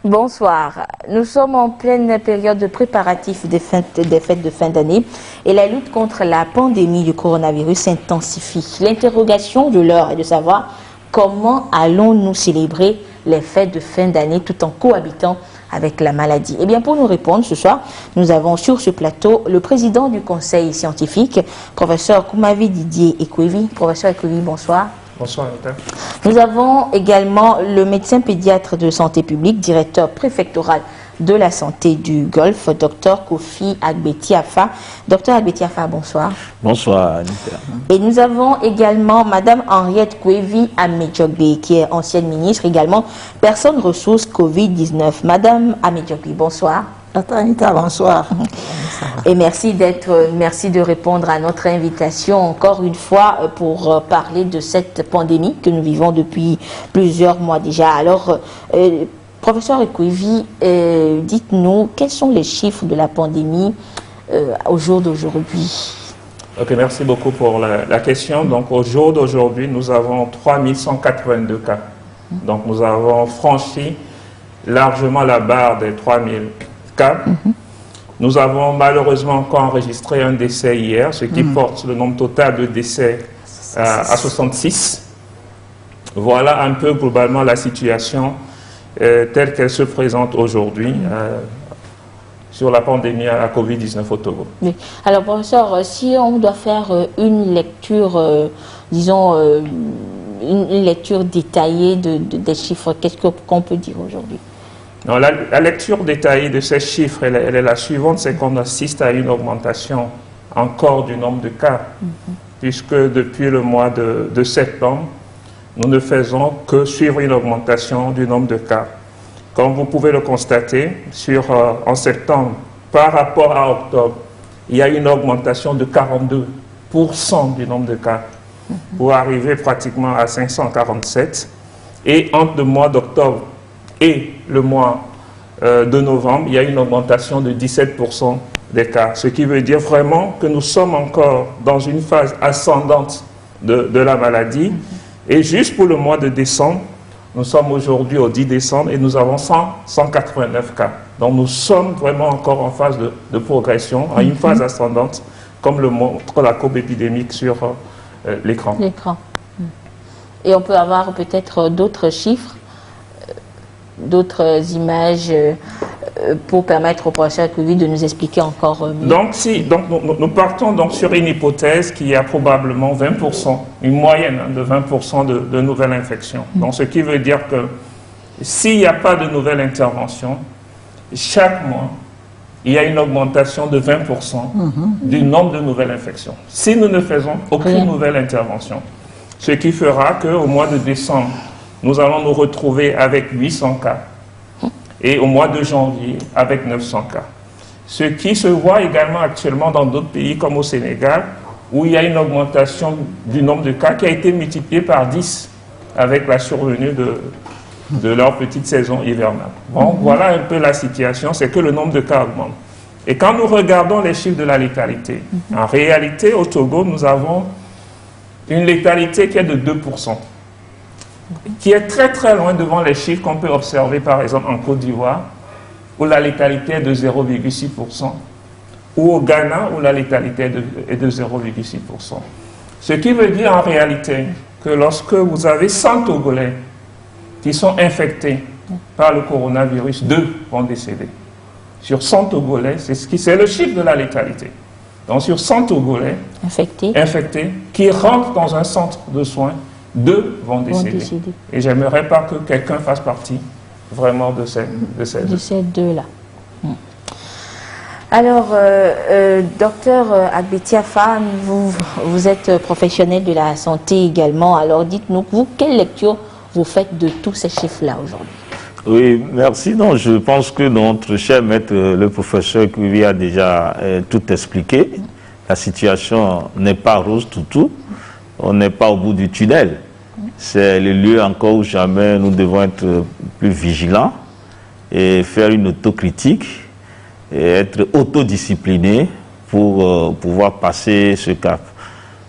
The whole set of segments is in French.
Bonsoir. Nous sommes en pleine période de préparatifs des fêtes de fin d'année et la lutte contre la pandémie du coronavirus s'intensifie. L'interrogation de l'heure est de savoir comment allons-nous célébrer les fêtes de fin d'année tout en cohabitant avec la maladie. Eh bien, pour nous répondre ce soir, nous avons sur ce plateau le président du conseil scientifique, professeur Koumavi Didier Ekwevi. Professeur Ekwevi, bonsoir. Bonsoir, Anita. Nous avons également le médecin pédiatre de santé publique, directeur préfectoral de la santé du Golfe, Dr Kofi Agbetiafa. Dr Agbetiafa, bonsoir. Bonsoir, Anita. Et nous avons également Madame Henriette Kwevi Amedjogbe, qui est ancienne ministre, également personne ressource Covid-19. Madame Amedjogbe, bonsoir. Anita, bonsoir. Et merci de répondre à notre invitation encore une fois pour parler de cette pandémie que nous vivons depuis plusieurs mois déjà. Alors, professeur Ekwevi, dites-nous quels sont les chiffres de la pandémie au jour d'aujourd'hui? Ok, merci beaucoup pour la question. Donc, au jour d'aujourd'hui, nous avons 3182 cas. Donc, nous avons franchi largement la barre des 3000 cas. Nous avons malheureusement encore enregistré un décès hier, ce qui porte le nombre total de décès à 66. Voilà un peu globalement la situation telle qu'elle se présente aujourd'hui sur la pandémie à Covid-19 au Togo. Oui. Alors, professeur, si on doit faire une lecture, disons, une lecture détaillée des chiffres, qu'est-ce qu'on peut dire aujourd'hui? Non, la lecture détaillée de ces chiffres, elle est la suivante, c'est qu'on assiste à une augmentation encore du nombre de cas, puisque depuis le mois de septembre, nous ne faisons que suivre une augmentation du nombre de cas. Comme vous pouvez le constater, en septembre, par rapport à octobre, il y a une augmentation de 42% du nombre de cas, pour arriver pratiquement à 547. Et entre le mois d'octobre et le mois de novembre, il y a une augmentation de 17% des cas. Ce qui veut dire vraiment que nous sommes encore dans une phase ascendante de la maladie. Et juste pour le mois de décembre, nous sommes aujourd'hui au 10 décembre et nous avons 189 cas. Donc nous sommes vraiment encore en phase de progression, en une phase ascendante, comme le montre la courbe épidémique sur l'écran. Et on peut avoir peut-être d'autres chiffres, d'autres images pour permettre au professeur Ekwevi de nous expliquer encore mieux. Donc, nous partons donc sur une hypothèse qui a probablement 20%, une moyenne de 20% de nouvelles infections. Donc, ce qui veut dire que s'il n'y a pas de nouvelles interventions, chaque mois, il y a une augmentation de 20% du nombre de nouvelles infections. Si nous ne faisons aucune nouvelle intervention, ce qui fera qu'au mois de décembre, nous allons nous retrouver avec 800 cas et au mois de janvier avec 900 cas. Ce qui se voit également actuellement dans d'autres pays comme au Sénégal, où il y a une augmentation du nombre de cas qui a été multiplié par 10 avec la survenue de leur petite saison hivernale. Bon, voilà un peu la situation, c'est que le nombre de cas augmente. Et quand nous regardons les chiffres de la létalité, en réalité au Togo, nous avons une létalité qui est de 2%. Qui est très très loin devant les chiffres qu'on peut observer par exemple en Côte d'Ivoire, où la létalité est de 0,6%, ou au Ghana, où la létalité est de 0,6%. Ce qui veut dire en réalité que lorsque vous avez 100 Togolais qui sont infectés par le coronavirus, 2 vont décéder. Sur 100 Togolais, c'est le chiffre de la létalité. Donc sur 100 Togolais infectés qui rentrent dans un centre de soins, 2 vont décéder. Et j'aimerais pas que quelqu'un fasse partie vraiment de ces deux-là. Alors, docteur Agbetiafa, vous êtes professionnel de la santé également. Alors, dites-nous, vous, quelle lecture vous faites de tous ces chiffres-là aujourd'hui? Oui, merci. Non, je pense que notre cher maître, le professeur Ekwevi, a déjà tout expliqué. La situation n'est pas rose tout. On n'est pas au bout du tunnel. C'est le lieu encore où jamais nous devons être plus vigilants et faire une autocritique et être autodisciplinés pour pouvoir passer ce cap.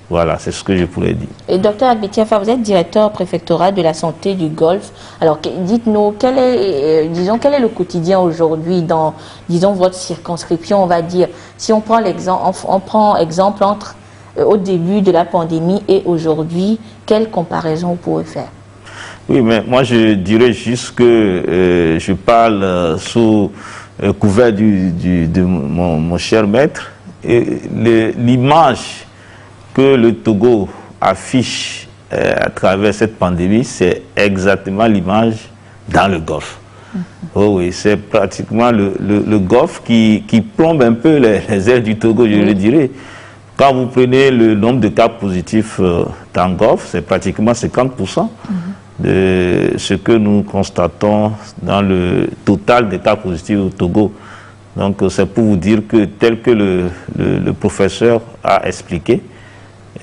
Voilà, c'est ce que je pourrais dire. Et docteur Agbetiafa, vous êtes directeur préfectoral de la santé du Golfe. Alors, dites-nous, quel est le quotidien aujourd'hui dans, disons, votre circonscription, on va dire, si on prend exemple entre au début de la pandémie et aujourd'hui, quelle comparaison vous pouvez faire? Oui, mais moi je dirais juste que je parle sous couvert de mon cher maître, et l'image que le Togo affiche à travers cette pandémie, c'est exactement l'image dans le Golfe. Oh oui, c'est pratiquement le Golfe qui plombe un peu les ailes du Togo, je le dirais. Quand vous prenez le nombre de cas positifs dans le Golfe, c'est pratiquement 50% de ce que nous constatons dans le total des cas positifs au Togo. Donc c'est pour vous dire que tel que le professeur a expliqué,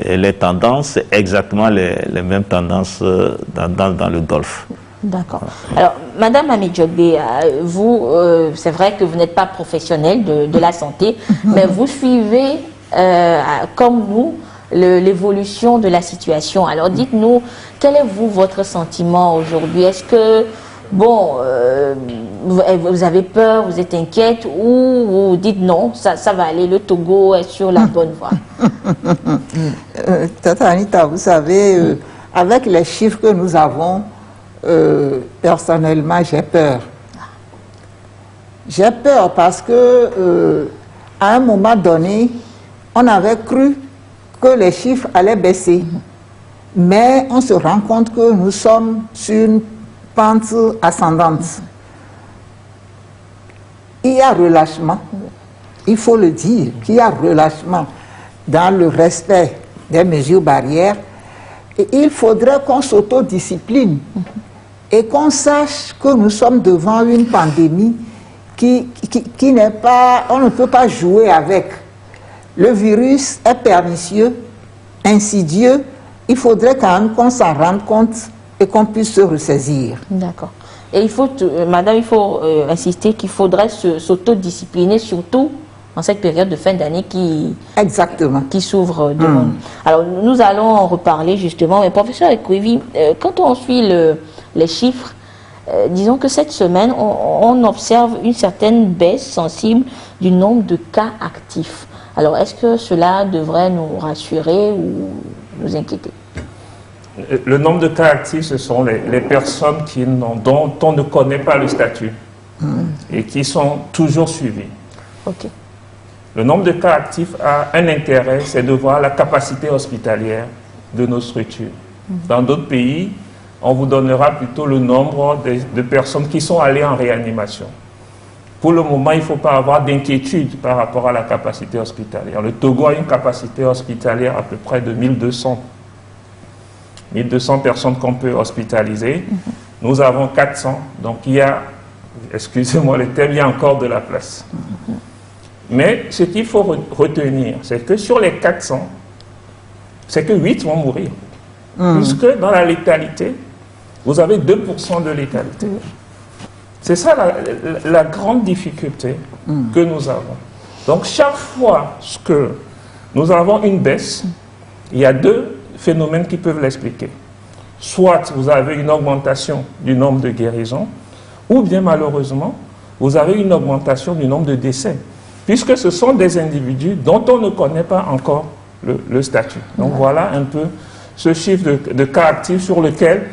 les tendances, c'est exactement les mêmes tendances dans le Golfe. D'accord. Alors, Madame Amidjogbe, vous, c'est vrai que vous n'êtes pas professionnelle de la santé, mais vous suivez, comme nous, l'évolution de la situation. Alors, dites-nous, quel est votre sentiment aujourd'hui? Est-ce que, bon, vous avez peur, vous êtes inquiète, ou vous dites non, ça va aller, le Togo est sur la bonne voie? Tata Anita, vous savez, avec les chiffres que nous avons, personnellement, j'ai peur. J'ai peur parce que, à un moment donné, on avait cru que les chiffres allaient baisser. Mais on se rend compte que nous sommes sur une pente ascendante. Il y a relâchement, il faut le dire, qu'il y a relâchement dans le respect des mesures barrières. Et il faudrait qu'on s'autodiscipline et qu'on sache que nous sommes devant une pandémie qui n'est pas, on ne peut pas jouer avec. Le virus est pernicieux, insidieux. Il faudrait quand même qu'on s'en rende compte et qu'on puisse se ressaisir. D'accord. Et il faut, madame, il faut insister qu'il faudrait s'autodiscipliner, surtout en cette période de fin d'année qui s'ouvre devant nous. Alors, nous allons en reparler justement. Mais professeur Ekwevi, quand on suit les chiffres, disons que cette semaine, on observe une certaine baisse sensible du nombre de cas actifs. Alors, est-ce que cela devrait nous rassurer ou nous inquiéter? Le nombre de cas actifs, ce sont les personnes dont on ne connaît pas le statut et qui sont toujours suivies. Ok. Le nombre de cas actifs a un intérêt, c'est de voir la capacité hospitalière de nos structures. Dans d'autres pays, on vous donnera plutôt le nombre de personnes qui sont allées en réanimation. Pour le moment, il ne faut pas avoir d'inquiétude par rapport à la capacité hospitalière. Le Togo a une capacité hospitalière à peu près de 1200 personnes qu'on peut hospitaliser. Nous avons 400, donc il y a, excusez-moi le terme, il y a encore de la place. Mais ce qu'il faut retenir, c'est que sur les 400, c'est que 8 vont mourir. Puisque dans la létalité, vous avez 2% de létalité. C'est ça la grande difficulté que nous avons. Donc chaque fois que nous avons une baisse, il y a deux phénomènes qui peuvent l'expliquer. Soit vous avez une augmentation du nombre de guérisons, ou bien malheureusement, vous avez une augmentation du nombre de décès, puisque ce sont des individus dont on ne connaît pas encore le statut. Donc voilà un peu ce chiffre de cas actifs sur lequel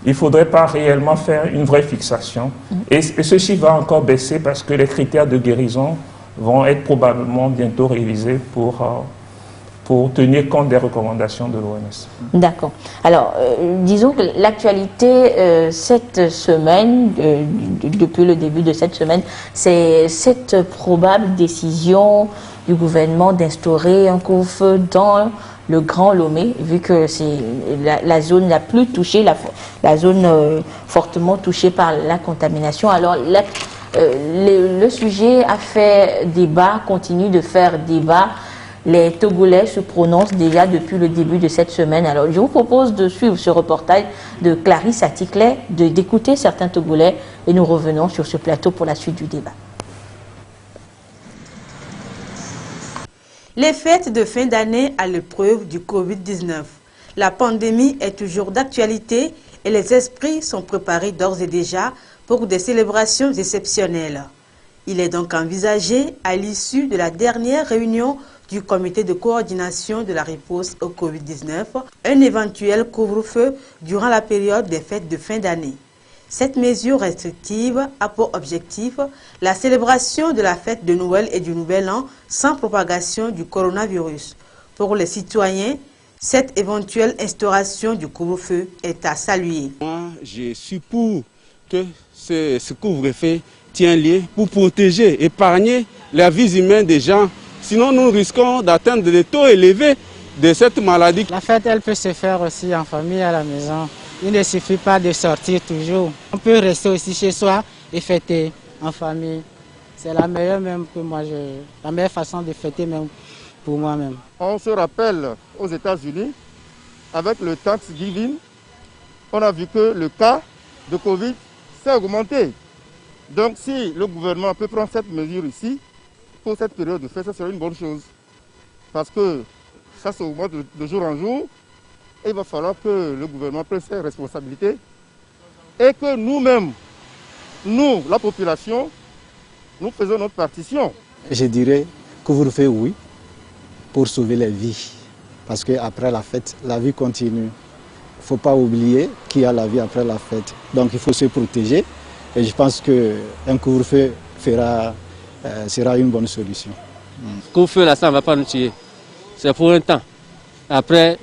il ne faudrait pas réellement faire une vraie fixation. Et ce chiffre va encore baisser parce que les critères de guérison vont être probablement bientôt révisés pour tenir compte des recommandations de l'OMS. D'accord. Alors, disons que l'actualité cette semaine, depuis le début de cette semaine, c'est cette probable décision du gouvernement d'instaurer un couvre-feu dans le Grand Lomé, vu que c'est la zone la plus touchée, la zone fortement touchée par la contamination. Alors, le sujet a fait débat, continue de faire débat. Les Togolais se prononcent déjà depuis le début de cette semaine. Alors, je vous propose de suivre ce reportage de Clarisse Atiklet, d'écouter certains Togolais, et nous revenons sur ce plateau pour la suite du débat. Les fêtes de fin d'année à l'épreuve du Covid-19. La pandémie est toujours d'actualité et les esprits sont préparés d'ores et déjà pour des célébrations exceptionnelles. Il est donc envisagé, à l'issue de la dernière réunion du comité de coordination de la riposte au Covid-19, un éventuel couvre-feu durant la période des fêtes de fin d'année. Cette mesure restrictive a pour objectif la célébration de la fête de Noël et du Nouvel An sans propagation du coronavirus. Pour les citoyens, cette éventuelle instauration du couvre-feu est à saluer. Moi, je suis pour que ce couvre-feu tienne lieu pour protéger, épargner la vie humaine des gens. Sinon, nous risquons d'atteindre des taux élevés de cette maladie. La fête, elle peut se faire aussi en famille à la maison. Il ne suffit pas de sortir toujours. On peut rester aussi chez soi et fêter en famille. C'est la meilleure même que moi, la meilleure façon de fêter même pour moi-même. On se rappelle aux États-Unis, avec le Thanksgiving, on a vu que le cas de Covid s'est augmenté. Donc si le gouvernement peut prendre cette mesure ici, pour cette période de fête, ça serait une bonne chose. Parce que ça s'augmente de jour en jour. Et il va falloir que le gouvernement prenne ses responsabilités et que nous-mêmes, nous, la population, nous faisons notre partition. Je dirais couvre-feu, oui, pour sauver les vies. Parce qu'après la fête, la vie continue. Il ne faut pas oublier qu'il y a la vie après la fête. Donc il faut se protéger. Et je pense qu'un couvre-feu sera une bonne solution. Couvre-feu, là, ça ne va pas nous tuer. C'est pour un temps. Après,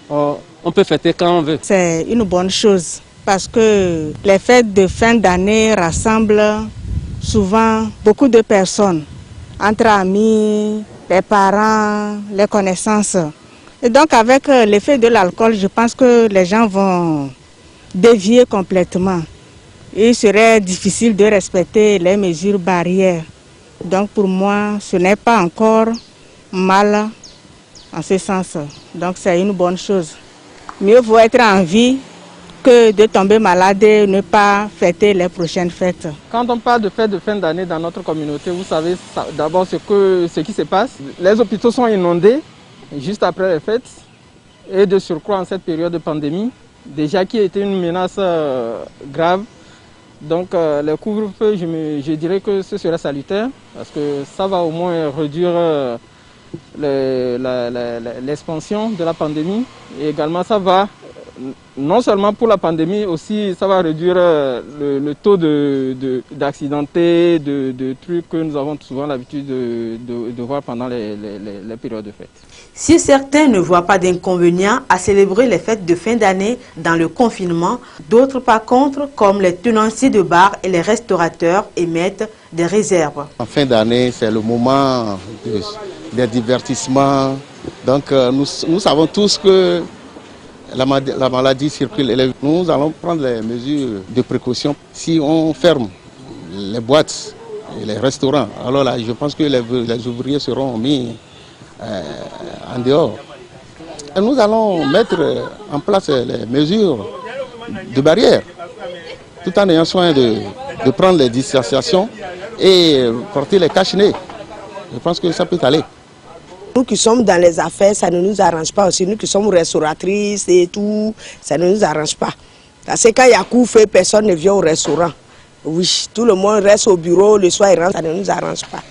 on peut fêter quand on veut. C'est une bonne chose parce que les fêtes de fin d'année rassemblent souvent beaucoup de personnes, entre amis, les parents, les connaissances. Et donc avec l'effet de l'alcool, je pense que les gens vont dévier complètement. Il serait difficile de respecter les mesures barrières. Donc pour moi, ce n'est pas encore mal en ce sens. Donc c'est une bonne chose. Mieux vaut être en vie que de tomber malade et ne pas fêter les prochaines fêtes. Quand on parle de fêtes de fin d'année dans notre communauté, vous savez d'abord ce qui se passe. Les hôpitaux sont inondés juste après les fêtes et de surcroît en cette période de pandémie, déjà qui était une menace grave. Donc le couvre-feu, je dirais que ce serait salutaire parce que ça va au moins réduire l'expansion de la pandémie et également ça va, non seulement pour la pandémie, aussi ça va réduire le taux d'accidentés, de trucs que nous avons souvent l'habitude de voir pendant les périodes de fête. Si certains ne voient pas d'inconvénient à célébrer les fêtes de fin d'année dans le confinement, d'autres par contre, comme les tenanciers de bars et les restaurateurs, émettent des réserves. En fin d'année, c'est le moment des divertissements. Donc nous savons tous que la maladie circule. Nous allons prendre les mesures de précaution. Si on ferme les boîtes et les restaurants, alors là, je pense que les ouvriers seront mis en dehors. Et nous allons mettre en place les mesures de barrière, tout en ayant soin de prendre les distanciations et porter les cache-nez. Je pense que ça peut aller. Nous qui sommes dans les affaires, ça ne nous arrange pas aussi. Nous qui sommes restauratrices et tout, ça ne nous arrange pas. Parce que quand il y a couvre-feu, personne ne vient au restaurant. Oui, tout le monde reste au bureau, le soir il rentre, ça ne nous arrange pas.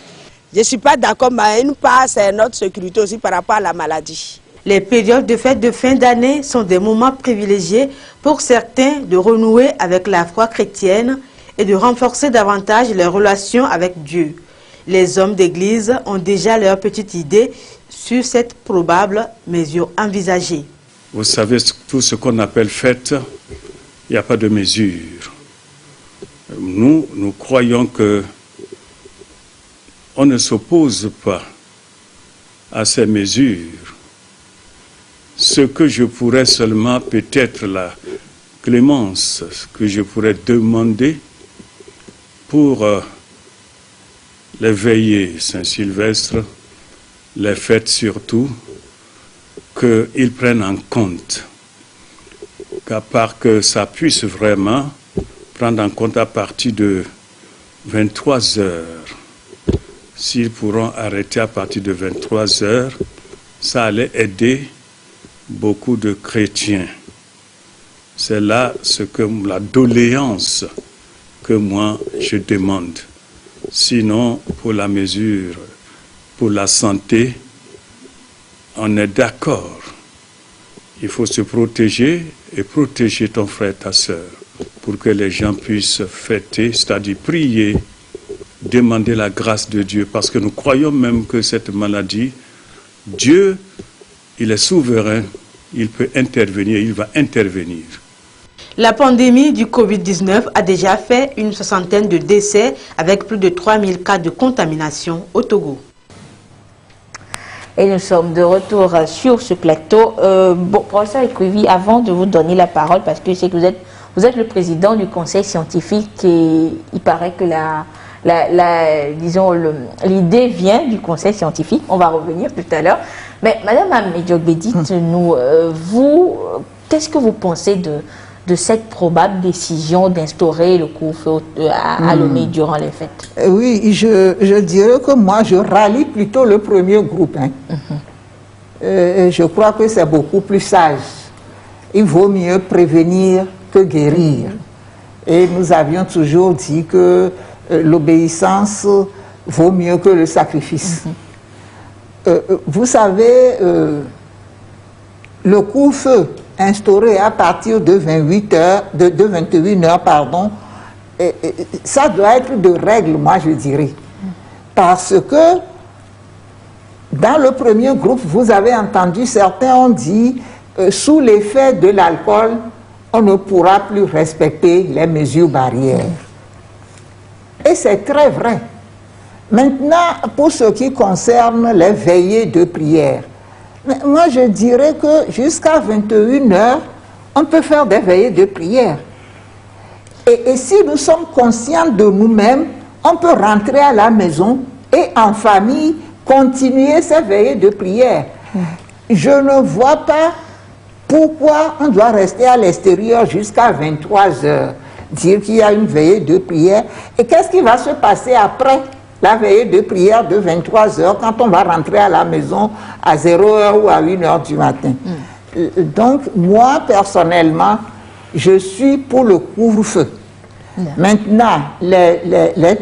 Je ne suis pas d'accord, mais une part, c'est notre sécurité aussi par rapport à la maladie. Les périodes de fête de fin d'année sont des moments privilégiés pour certains de renouer avec la foi chrétienne et de renforcer davantage les relations avec Dieu. Les hommes d'église ont déjà leur petite idée sur cette probable mesure envisagée. Vous savez, tout ce qu'on appelle fête, il n'y a pas de mesure. Nous croyons que on ne s'oppose pas à ces mesures. Ce que je pourrais seulement, peut-être la clémence, que je pourrais demander pour les veillées Saint-Sylvestre, les fêtes surtout, qu'ils prennent en compte, qu'à part que ça puisse vraiment prendre en compte à partir de 23 heures, s'ils pourront arrêter à partir de 23 heures, ça allait aider beaucoup de chrétiens. C'est là la doléance que moi je demande. Sinon, pour la mesure, pour la santé, on est d'accord. Il faut se protéger et protéger ton frère, ta sœur, pour que les gens puissent fêter, c'est-à-dire prier, demander la grâce de Dieu, parce que nous croyons même que cette maladie, Dieu, il est souverain, il peut intervenir, il va intervenir. La pandémie du Covid-19 a déjà fait une 60aine de décès avec plus de 3000 cas de contamination au Togo. Et nous sommes de retour sur ce plateau. Professeur Ekouvi, avant de vous donner la parole, parce que je sais que vous êtes le président du conseil scientifique et il paraît que l'idée vient du conseil scientifique. On va revenir tout à l'heure. Mais Madame Amedjogbe, dites-nous, vous, qu'est-ce que vous pensez de cette probable décision d'instaurer le couvre-feu à Lomé durant les fêtes? Oui, je dirais que moi, je rallie plutôt le premier groupe. Je crois que c'est beaucoup plus sage. Il vaut mieux prévenir que guérir. Et nous avions toujours dit que l'obéissance vaut mieux que le sacrifice. Vous savez, le couvre-feu instauré à partir de 21 heures, pardon, ça doit être de règle, moi je dirais. Parce que dans le premier groupe, vous avez entendu, certains ont dit, sous l'effet de l'alcool, on ne pourra plus respecter les mesures barrières. Et c'est très vrai. Maintenant, pour ce qui concerne les veillées de prière, moi, je dirais que jusqu'à 21 heures, on peut faire des veillées de prière. Et si nous sommes conscients de nous-mêmes, on peut rentrer à la maison et en famille continuer ces veillées de prière. Je ne vois pas pourquoi on doit rester à l'extérieur jusqu'à 23 heures, dire qu'il y a une veillée de prière. Et qu'est-ce qui va se passer après la veillée de prière de 23 heures quand on va rentrer à la maison à 0 heure ou à 1 heure du matin? Donc, moi, personnellement, je suis pour le couvre-feu. Maintenant, les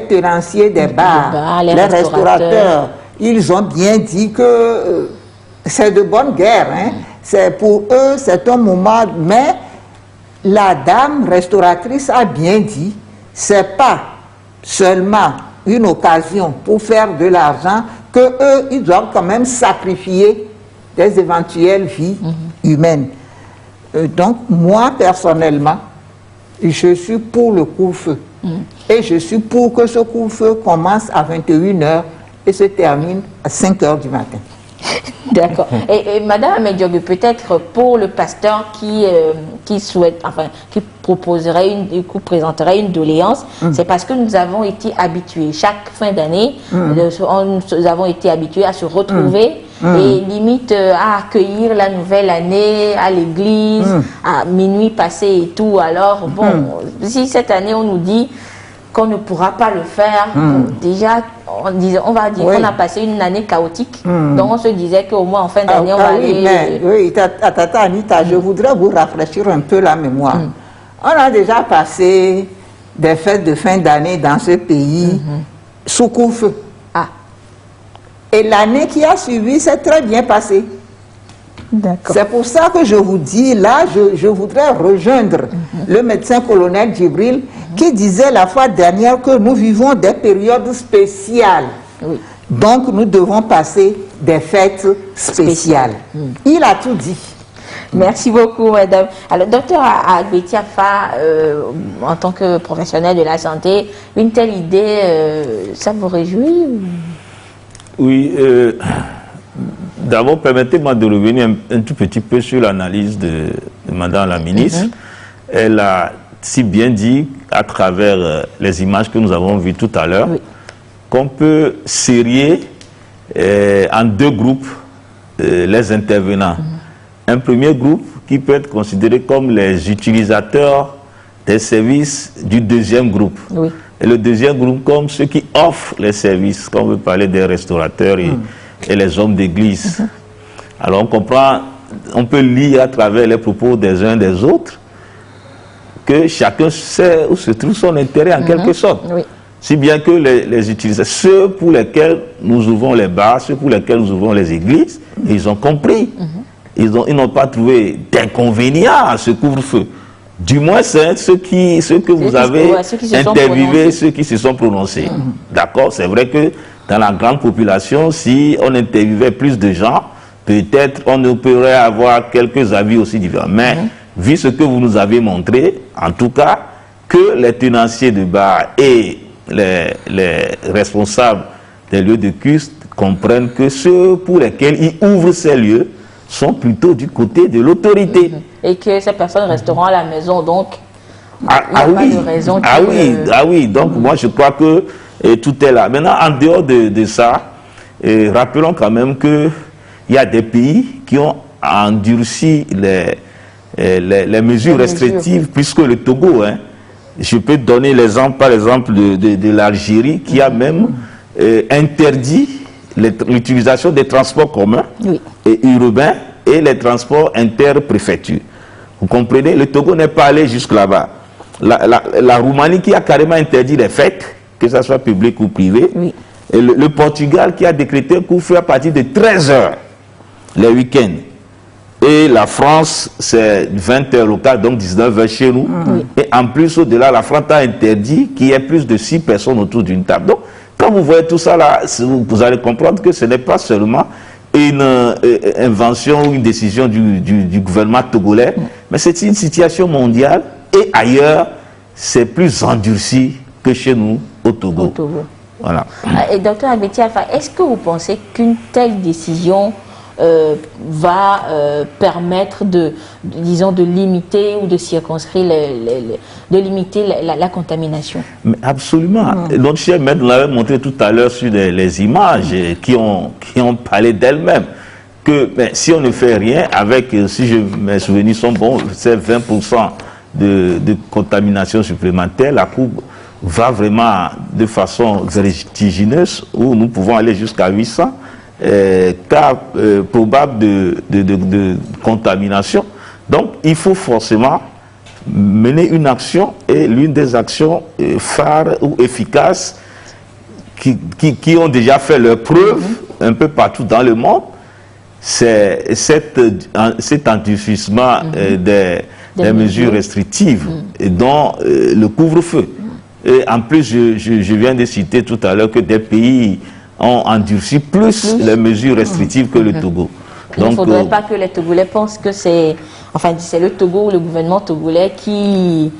tenanciers des bars, les restaurateurs, ils ont bien dit que c'est de bonne guerre. C'est pour eux, c'est un moment. Mais la dame restauratrice a bien dit, c'est pas seulement une occasion pour faire de l'argent, que eux, ils doivent quand même sacrifier des éventuelles vies humaines. Donc, moi, personnellement, je suis pour le couvre-feu. Et je suis pour que ce couvre-feu commence à 21 heures et se termine à 5 heures du matin. D'accord. Et Madame Amedjogbe, peut-être pour le pasteur qui souhaite, enfin, qui proposerait présenterait une doléance, c'est parce que nous avons été habitués, chaque fin d'année, nous avons été habitués à se retrouver et limite à accueillir la nouvelle année à l'église, à minuit passé et tout. Alors, bon, si cette année on nous dit qu'on ne pourra pas le faire, déjà, on va dire qu'on a passé une année chaotique. Donc on se disait qu'au moins en fin d'année, on va aller... Oui, Tata Anita, je voudrais vous rafraîchir un peu la mémoire. On a déjà passé des fêtes de fin d'année dans ce pays sous couvre-feu. Et l'année qui a suivi s'est très bien passée. C'est pour ça que je vous dis, là, je voudrais rejoindre le médecin colonel Djibril qui disait la fois dernière que nous vivons des périodes spéciales. Donc, nous devons passer des fêtes spéciales. Il a tout dit. Merci beaucoup, madame. Alors, docteur Agbeti Afa, en tant que professionnel de la santé, une telle idée, ça vous réjouit? Oui, d'abord, permettez-moi de revenir un tout petit peu sur l'analyse de madame la ministre. Elle a si bien dit, à travers les images que nous avons vues tout à l'heure, qu'on peut serrer en deux groupes les intervenants. Un premier groupe qui peut être considéré comme les utilisateurs des services du deuxième groupe. Et le deuxième groupe comme ceux qui offrent les services, quand on veut parler des restaurateurs et les hommes d'église. Alors on comprend, on peut lire à travers les propos des uns des autres que chacun sait où se trouve son intérêt en quelque sorte. Oui. Si bien que les utilisateurs, ceux pour lesquels nous ouvrons les bars, ceux pour lesquels nous ouvrons les églises, ils ont compris. Ils n'ont pas trouvé d'inconvénient à ce couvre-feu. Du moins, c'est ceux que vous avez interviewés, ceux qui se sont prononcés. D'accord? C'est vrai que dans la grande population, si on interviewait plus de gens, peut-être on pourrait avoir quelques avis aussi différents. Mais vu ce que vous nous avez montré, en tout cas, que les tenanciers de bar et les responsables des lieux de culte comprennent que ceux pour lesquels ils ouvrent ces lieux sont plutôt du côté de l'autorité. Et que ces personnes resteront à la maison, donc il n'y a pas de raison. Oui, donc moi je crois que tout est là. Maintenant, en dehors de ça, rappelons quand même qu'il y a des pays qui ont endurci les mesures restrictives, puisque le Togo, je peux donner l'exemple par exemple de l'Algérie qui a même interdit l'utilisation des transports communs et urbains et les transports interpréfectures. Vous comprenez? Le Togo n'est pas allé jusque là-bas. La Roumanie qui a carrément interdit les fêtes, que ce soit public ou privé, et le Portugal qui a décrété un couvre-feu à partir de 13h les week-ends. Et la France, c'est 20h local, donc 19h chez nous. Et en plus, au-delà, la France a interdit qu'il y ait plus de 6 personnes autour d'une table. Donc, quand vous voyez tout ça là, vous allez comprendre que ce n'est pas seulement une invention ou une décision du gouvernement togolais, mais c'est une situation mondiale et ailleurs, c'est plus endurci que chez nous au Togo. Voilà. Et docteur Abeti Alpha, est-ce que vous pensez qu'une telle décision va permettre disons, de limiter ou de circonscrire, de limiter la contamination? Mais absolument. Notre cher maître nous l'avait montré tout à l'heure sur les images qui ont parlé d'elles-mêmes. Que si on ne fait rien, avec, si mes souvenirs sont bons, c'est 20% de contamination supplémentaire, la courbe va vraiment de façon vertigineuse, où nous pouvons aller jusqu'à 800 cas probables de contamination. Donc, il faut forcément mener une action, et l'une des actions phares ou efficaces qui ont déjà fait leur preuve un peu partout dans le monde, c'est cet endurcissement des mesures restrictives, dont le couvre-feu. Et en plus, je viens de citer tout à l'heure que des pays ont endurci plus les mesures restrictives que le Togo. Donc, il ne faudrait pas que les Togolais pensent que c'est le Togo, le gouvernement togolais qui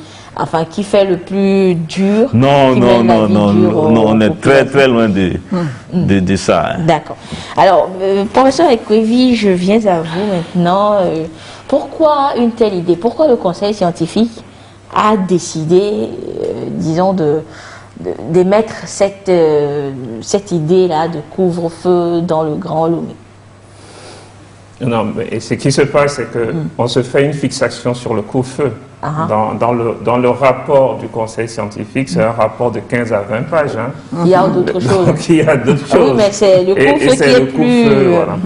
fait le plus dur. Non, on est très loin de ça. D'accord. Alors, professeur Ekwevi, je viens à vous maintenant. Pourquoi une telle idée? Pourquoi le conseil scientifique a décidé, disons, d'émettre cette idée-là de couvre-feu dans le Grand Lomé? Non, mais ce qui se passe, c'est qu'on se fait une fixation sur le couvre-feu. Dans le rapport du conseil scientifique, c'est un rapport de 15 à 20 pages. Il y a d'autres choses. Donc, il y a d'autres choses. Oui, mais c'est le couvre-feu qui est plus... Voilà.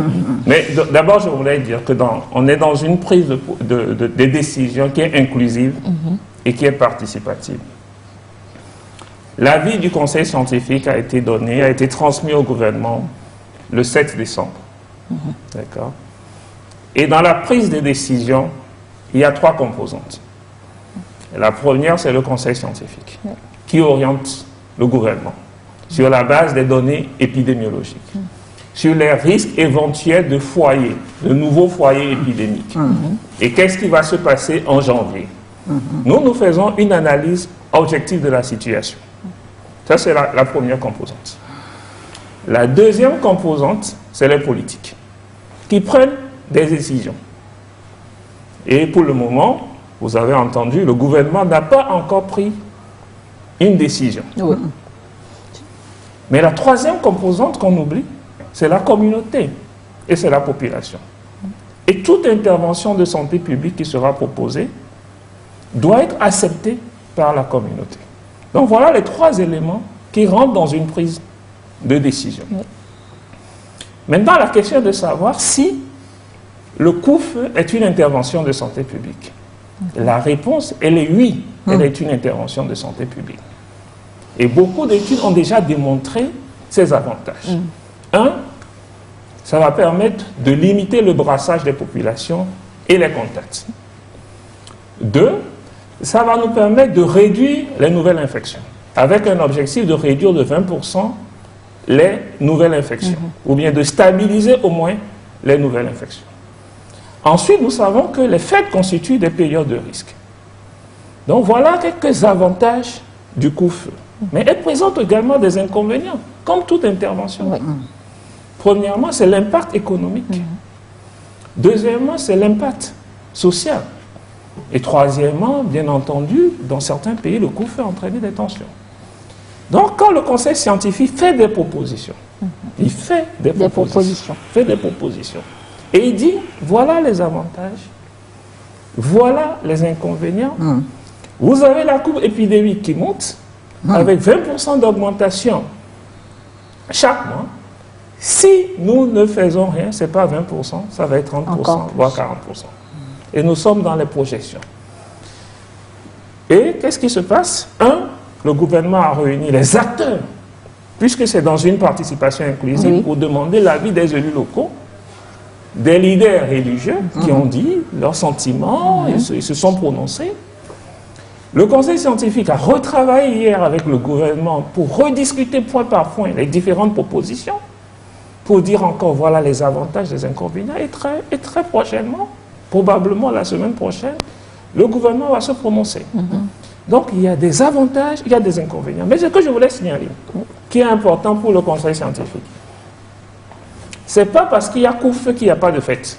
Mais d'abord, je voulais dire que on est dans une prise de décision qui est inclusive et qui est participative. L'avis du conseil scientifique a été transmis au gouvernement le 7 décembre. D'accord. Et dans la prise de décision, il y a 3 composantes. La première, c'est le conseil scientifique, qui oriente le gouvernement sur la base des données épidémiologiques, sur les risques éventuels de nouveaux foyers épidémiques. Et qu'est-ce qui va se passer en janvier? Nous faisons une analyse objective de la situation. Ça, c'est la première composante. La deuxième composante, c'est les politiques, qui prennent des décisions. Et pour le moment, vous avez entendu, le gouvernement n'a pas encore pris une décision. Mais la troisième composante qu'on oublie, c'est la communauté et c'est la population. Et toute intervention de santé publique qui sera proposée doit être acceptée par la communauté. Donc voilà les 3 éléments qui rentrent dans une prise de décision. Oui. Maintenant, la question est de savoir si le couvre-feu est une intervention de santé publique. La réponse, elle est oui, elle est une intervention de santé publique. Et beaucoup d'études ont déjà démontré ses avantages. Un, ça va permettre de limiter le brassage des populations et les contacts. Deux, ça va nous permettre de réduire les nouvelles infections, avec un objectif de réduire de 20% les nouvelles infections, ou bien de stabiliser au moins les nouvelles infections. Ensuite, nous savons que les fêtes constituent des périodes de risque. Donc voilà quelques avantages du couvre-feu. Mais elle présente également des inconvénients, comme toute intervention. Premièrement, c'est l'impact économique. Deuxièmement, c'est l'impact social. Et troisièmement, bien entendu, dans certains pays, le couvre-feu a entraîné des tensions. Donc, quand le conseil scientifique fait des propositions, il fait des propositions. Et il dit, voilà les avantages, voilà les inconvénients. Vous avez la courbe épidémique qui monte, avec 20% d'augmentation chaque mois. Si nous ne faisons rien, ce n'est pas 20%, ça va être 30%, voire 40%. Et nous sommes dans les projections. Et qu'est-ce qui se passe? Le gouvernement a réuni les acteurs, puisque c'est dans une participation inclusive, pour demander l'avis des élus locaux, des leaders religieux qui ont dit leurs sentiments, ils se sont prononcés. Le conseil scientifique a retravaillé hier avec le gouvernement pour rediscuter point par point les différentes propositions, pour dire encore voilà les avantages, les inconvénients, et très prochainement, probablement la semaine prochaine, le gouvernement va se prononcer. Donc il y a des avantages, il y a des inconvénients. Mais ce que je voulais signaler, qui est important pour le conseil scientifique, ce n'est pas parce qu'il y a couvre-feu qu'il n'y a pas de fête.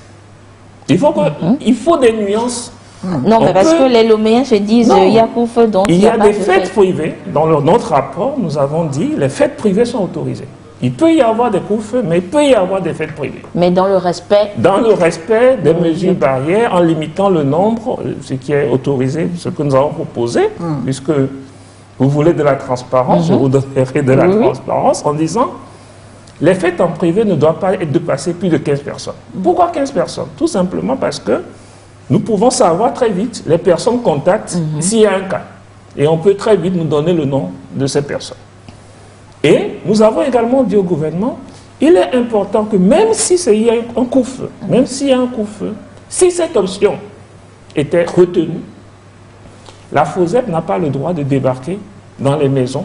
Il faut des nuances. Non, mais parce que les Loméens se disent il y a couvre-feu, donc il y a des fêtes privées. Dans notre rapport, nous avons dit les fêtes privées sont autorisées. Il peut y avoir des couvre-feux, mais il peut y avoir des fêtes privées. Mais dans le respect? Dans le respect des mesures barrières, en limitant le nombre, ce qui est autorisé, ce que nous avons proposé, puisque vous voulez de la transparence, je vous donnerai de la transparence en disant les fêtes en privé ne doivent pas être dépassées plus de 15 personnes. Pourquoi 15 personnes? Tout simplement parce que nous pouvons savoir très vite les personnes contacts s'il y a un cas. Et on peut très vite nous donner le nom de ces personnes. Et nous avons également dit au gouvernement, il est important que même s'il y a un couvre-feu, si cette option était retenue, la FOSEP n'a pas le droit de débarquer dans les maisons.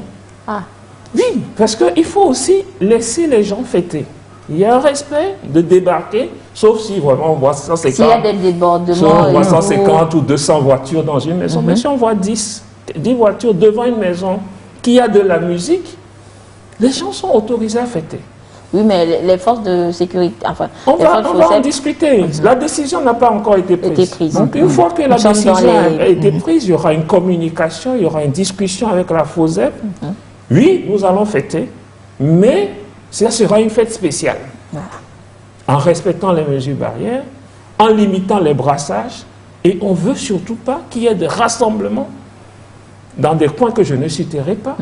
Oui, parce qu'il faut aussi laisser les gens fêter. Il y a un respect de débarquer, sauf si vraiment on voit 150, s'il y a des débordements, on voit 150 ou 200 voitures dans une maison. Mais si on voit 10 voitures devant une maison qui a de la musique, les gens sont autorisés à fêter. Oui, mais les forces de sécurité, enfin... On va en discuter. La décision n'a pas encore été prise. Donc, une fois que la décision a été prise, il y aura une communication, il y aura une discussion avec la FOSEP. Oui, nous allons fêter, mais ça sera une fête spéciale. En respectant les mesures barrières, en limitant les brassages, et on ne veut surtout pas qu'il y ait des rassemblements dans des coins que je ne citerai pas,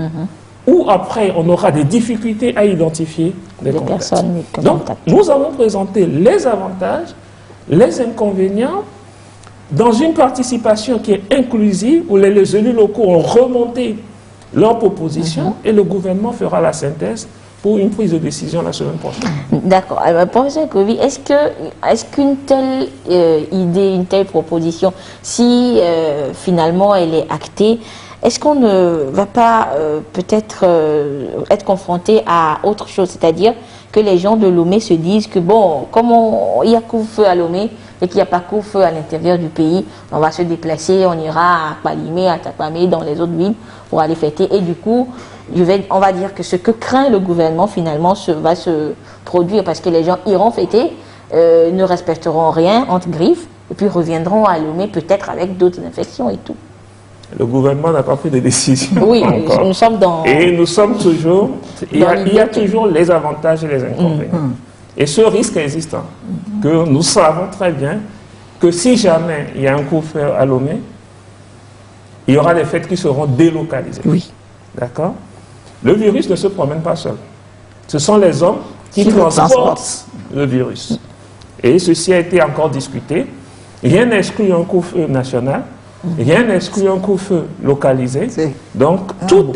où après on aura des difficultés à identifier les personnes. Donc nous avons présenté les avantages, les inconvénients, dans une participation qui est inclusive, où les élus locaux ont remonté leurs propositions et le gouvernement fera la synthèse pour une prise de décision la semaine prochaine. D'accord. Alors, professeur Kovi, est-ce qu'une telle idée, une telle proposition, si finalement elle est actée, est-ce qu'on ne va pas peut-être être confronté à autre chose, c'est-à-dire que les gens de Lomé se disent que bon, comme il y a couvre-feu à Lomé et qu'il n'y a pas couvre-feu à l'intérieur du pays, on va se déplacer, on ira à Kpalimé, à Takwame, dans les autres villes pour aller fêter. Et du coup, on va dire que ce que craint le gouvernement finalement va se produire parce que les gens iront fêter, ne respecteront rien entre griffes et puis reviendront à Lomé peut-être avec d'autres infections et tout. Le gouvernement n'a pas pris de décision. Oui, nous sommes dans... Et nous sommes toujours... Il y a toujours les avantages et les inconvénients. Et ce risque existe, que nous savons très bien que si jamais il y a un couvre-feu à Lomé, il y aura des fêtes qui seront délocalisées. Oui. D'accord? Le virus ne se promène pas seul. Ce sont les hommes qui transportent le virus. Et ceci a été encore discuté. Rien n'exclut un couvre-feu national, rien n'exclut un couvre-feu localisé. Donc tout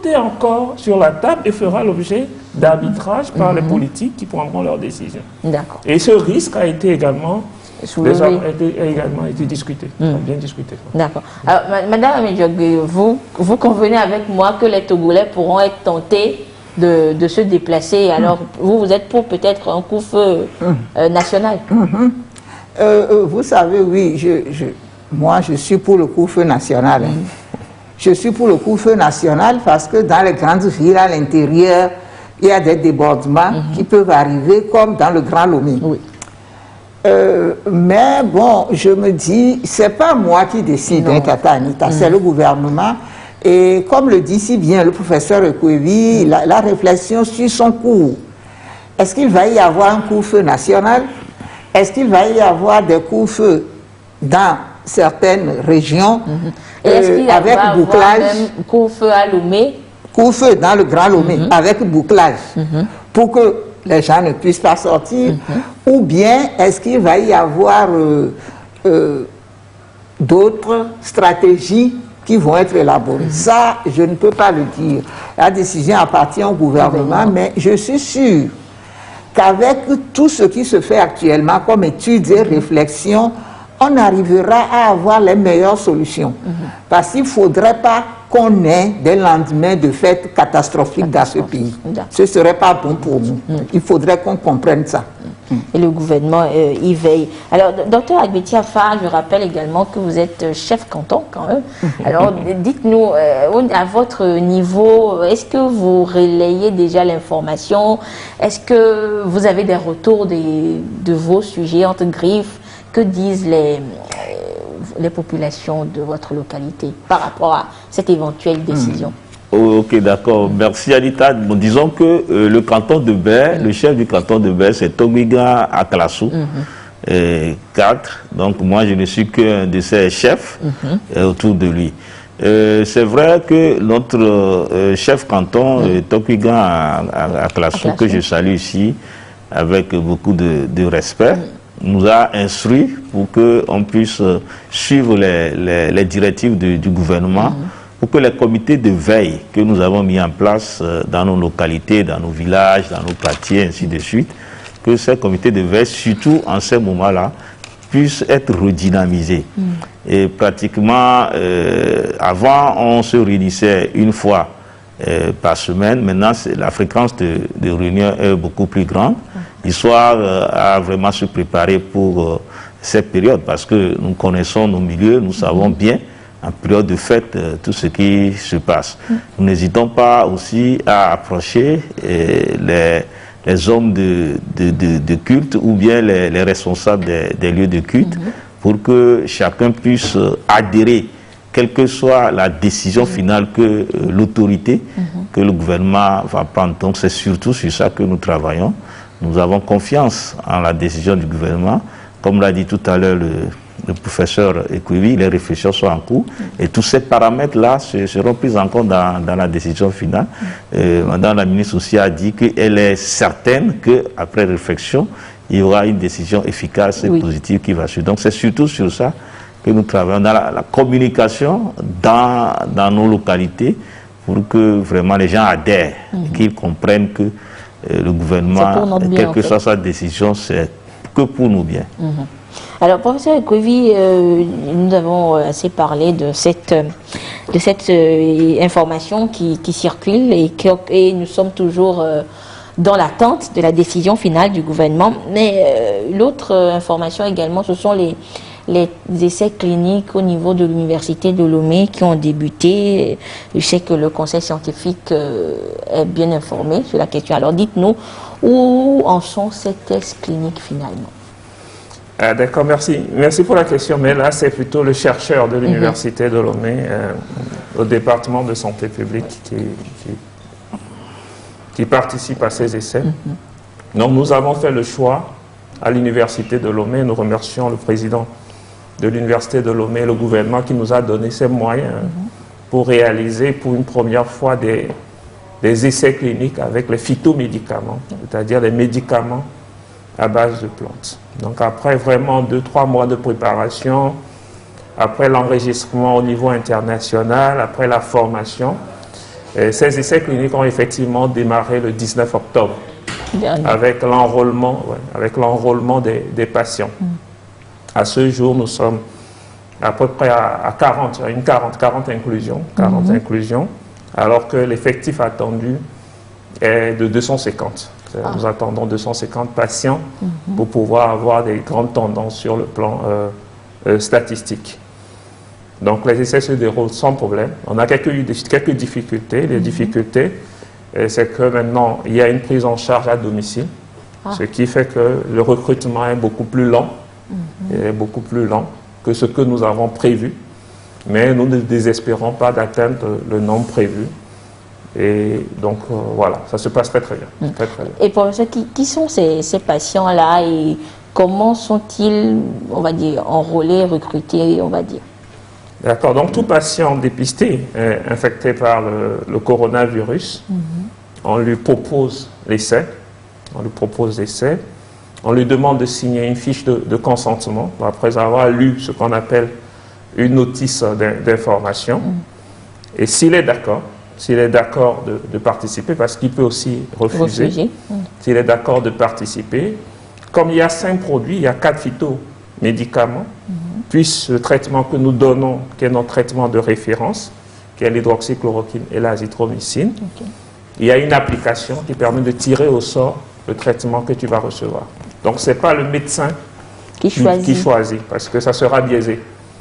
est encore sur la table et fera l'objet d'arbitrage par les politiques qui prendront leurs décisions. D'accord. Et ce risque a été également été discuté, bien discuté. D'accord. Alors, Madame Medjogui, vous convenez avec moi que les Togolais pourront être tentés de se déplacer. Alors, vous êtes pour peut-être un couvre-feu national. Vous savez, oui, moi je suis pour le couvre-feu national. Je suis pour le couvre-feu national parce que dans les grandes villes à l'intérieur, il y a des débordements qui peuvent arriver comme dans le Grand Lomé. Oui. Mais bon, je me dis, c'est pas moi qui décide, hein, Tata Anita, c'est le gouvernement. Et comme le dit si bien le professeur Ekwevi, la réflexion suit son cours. Est-ce qu'il va y avoir un couvre-feu national? Est-ce qu'il va y avoir des couvre-feux dans certaines régions est-ce qu'il avec va bouclage? Même couvre-feu à Lomé? Couvre-feu dans le Grand Lomé avec bouclage pour que les gens ne puissent pas sortir, ou bien est-ce qu'il va y avoir d'autres stratégies qui vont être élaborées? Ça, je ne peux pas le dire. La décision appartient au gouvernement, mais je suis sûr qu'avec tout ce qui se fait actuellement comme études et réflexions, on arrivera à avoir les meilleures solutions. Parce qu'il ne faudrait pas qu'on ait des lendemains de fêtes catastrophiques dans ce pays. Ce ne serait pas bon pour nous. Il faudrait qu'on comprenne ça. Et le gouvernement y veille. Alors, docteur Agbeti Afa, je rappelle également que vous êtes chef canton quand même. Alors, dites-nous, à votre niveau, est-ce que vous relayez déjà l'information? Est-ce que vous avez des retours de vos sujets entre griffes? Que disent les populations de votre localité par rapport à cette éventuelle décision? Ok, d'accord. Merci Anita. Bon, disons que le canton de Baie, le chef du canton de Baie, c'est Tomiga Akalassou, 4. Donc moi, je ne suis qu'un de ses chefs autour de lui. C'est vrai que notre chef canton, Tomiga Akalassou, que je salue ici avec beaucoup de respect, nous a instruit pour qu'on puisse suivre les directives du gouvernement, pour que les comités de veille que nous avons mis en place dans nos localités, dans nos villages, dans nos quartiers, ainsi de suite, que ces comités de veille, surtout en ces moments-là, puissent être redynamisés. Et pratiquement, avant, on se réunissait une fois par semaine. Maintenant, la fréquence de réunion est beaucoup plus grande, histoire à vraiment se préparer pour cette période, parce que nous connaissons nos milieux, nous savons bien, en période de fête, tout ce qui se passe. Nous n'hésitons pas aussi à approcher les hommes de culte ou bien les responsables des lieux de culte pour que chacun puisse adhérer, quelle que soit la décision finale que l'autorité, que le gouvernement va prendre. Donc c'est surtout sur ça que nous travaillons. Nous avons confiance en la décision du gouvernement. Comme l'a dit tout à l'heure le professeur Ekwevi, les réflexions sont en cours et tous ces paramètres-là seront pris en compte dans la décision finale. Madame la ministre aussi a dit qu'elle est certaine qu'après réflexion, il y aura une décision efficace et positive qui va suivre. Donc c'est surtout sur ça que nous travaillons, dans la communication dans nos localités, pour que vraiment les gens adhèrent, qu'ils comprennent que le gouvernement, quelle que soit sa décision, c'est que pour nous bien. Alors, professeur Ekwevi, nous avons assez parlé de cette information qui circule et nous sommes toujours dans l'attente de la décision finale du gouvernement. Mais l'autre information également, ce sont les essais cliniques au niveau de l'université de Lomé qui ont débuté. Je sais que le conseil scientifique est bien informé sur la question. Alors dites-nous, où en sont ces tests cliniques finalement? D'accord, merci. Merci pour la question, mais là c'est plutôt le chercheur de l'université de Lomé au département de santé publique qui participe à ces essais. Donc nous avons fait le choix à l'université de Lomé, nous remercions le président de l'université de Lomé, le gouvernement qui nous a donné ces moyens pour réaliser pour une première fois des des essais cliniques avec les phytomédicaments, c'est-à-dire les médicaments à base de plantes. Donc après vraiment 2-3 mois de préparation, après l'enregistrement au niveau international, après la formation, ces essais cliniques ont effectivement démarré le 19 octobre avec l'enrôlement des patients. À ce jour, nous sommes à peu près à 40 inclusions, alors que l'effectif attendu est de 250. Nous attendons 250 patients pour pouvoir avoir des grandes tendances sur le plan statistique. Donc les essais se déroulent sans problème. On a quelques difficultés. Les difficultés, c'est que maintenant, il y a une prise en charge à domicile, ce qui fait que le recrutement est beaucoup plus lent, que ce que nous avons prévu. Mais nous ne désespérons pas d'atteindre le nombre prévu. Et donc, voilà, ça se passe très très bien. Très, très bien. Et pour ça, qui sont ces patients-là et comment sont-ils, on va dire, enrôlés, recrutés, on va dire? D'accord, donc tout patient dépisté infecté par le coronavirus, on lui propose l'essai, on lui demande de signer une fiche de consentement après avoir lu ce qu'on appelle une notice d'information. Et s'il est d'accord de participer, parce qu'il peut aussi refuser. S'il est d'accord de participer, comme il y a 5 produits, il y a 4 phytomédicaments, puis le traitement que nous donnons, qui est notre traitement de référence, qui est l'hydroxychloroquine et l'azithromycine, il y a une application qui permet de tirer au sort le traitement que tu vas recevoir. Donc ce n'est pas le médecin qui choisit, parce que ça sera biaisé.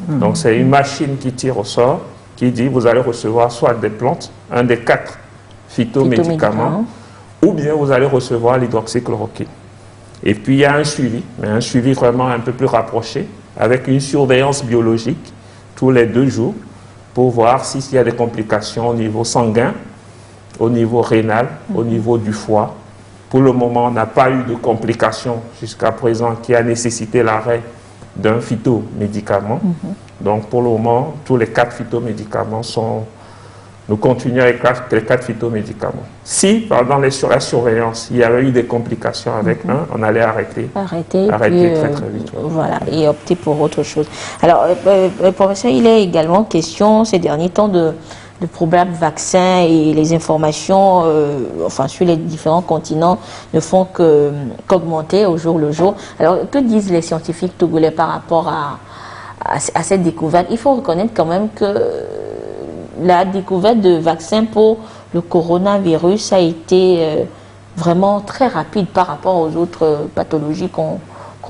Donc c'est une machine qui tire au sort, qui dit vous allez recevoir soit des plantes, un des 4 phytomédicaments, ou bien vous allez recevoir l'hydroxychloroquine. Et puis il y a un suivi, mais un suivi vraiment un peu plus rapproché, avec une surveillance biologique tous les 2 jours, pour voir s'il y a des complications au niveau sanguin, au niveau rénal, au niveau du foie. Pour le moment, on n'a pas eu de complications jusqu'à présent qui a nécessité l'arrêt d'un phytomédicament. Donc pour le moment, tous les 4 phytomédicaments sont... Nous continuons avec les 4 phytomédicaments. Si, pendant la surveillance, il y avait eu des complications avec un, on allait arrêter puis, très très vite. Voilà, et opter pour autre chose. Alors, professeur, il est également question ces derniers temps de probables vaccins et les informations sur les différents continents ne font qu'augmenter au jour le jour. Alors, que disent les scientifiques togolais par rapport à cette découverte? Il faut reconnaître quand même que la découverte de vaccins pour le coronavirus a été vraiment très rapide par rapport aux autres pathologies qu'on